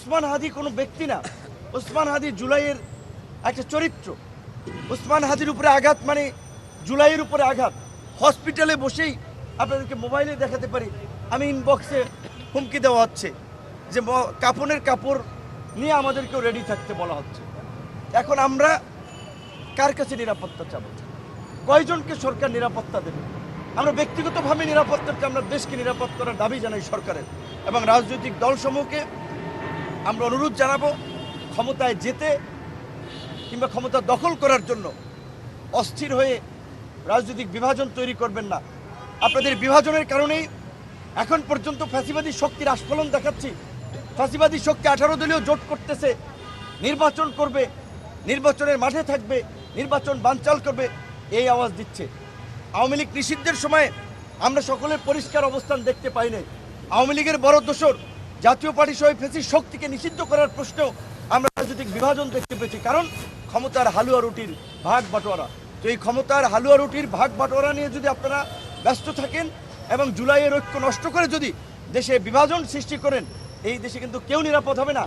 ওসমান হাদি কোনো ব্যক্তি না, ওসমান হাদি জুলাইয়ের একটা চরিত্র। ওসমান হাদির উপরে আঘাত মানে জুলাইয়ের উপরে আঘাত। হসপিটালে বসেই আপনাদেরকে মোবাইলে দেখাতে পারি, আমি ইনবক্সে হুমকি দেওয়া হচ্ছে যে কাফনের কাপড় নিয়ে আমাদেরকেও রেডি থাকতে বলা হচ্ছে। এখন আমরা কার কাছে নিরাপত্তা চাবো? কয়জনকে সরকার নিরাপত্তা দেবে? আমরা ব্যক্তিগতভাবে নিরাপত্তাকে, আমরা দেশকে নিরাপদ করার দাবি জানাই সরকারের এবং রাজনৈতিক দলসমূহকে আমরা অনুরোধ জানাবো ক্ষমতায় যেতে কিংবা ক্ষমতা দখল করার জন্য অস্থির হয়ে রাজনৈতিক বিভাজন তৈরি করবেন না। আপনাদের বিভাজনের কারণেই এখন পর্যন্ত ফ্যাসিবাদী শক্তির আস্ফলন দেখাচ্ছি। ফ্যাসিবাদী শক্তি 18 দলীয় জোট করতেছে, নির্বাচন করবে, নির্বাচনের মাঠে থাকবে, নির্বাচন বানচাল করবে, এই আওয়াজ দিচ্ছে। আওয়ামী লীগ নিষিদ্ধের সময় আমরা সকলের পরিষ্কার অবস্থান দেখতে পাই নাই। আওয়ামী লীগের বড় দোসর জাতীয় পার্টি সহ ফ্যাসিস্ট শক্তিকে নিষিদ্ধ করার প্রশ্নেও আমরা রাজনৈতিক বিভাজন দেখতে পেয়েছি, কারণ ক্ষমতার হালুয়া রুটির ভাগ বাটোয়ারা। তো এই ক্ষমতার হালুয়া রুটির ভাগ বাটোয়ারা নিয়ে যদি আপনারা ব্যস্ত থাকেন এবং জুলাইয়ের ঐক্য নষ্ট করে যদি দেশে বিভাজন সৃষ্টি করেন, এই দেশে কিন্তু কেউ নিরাপদ হবে না।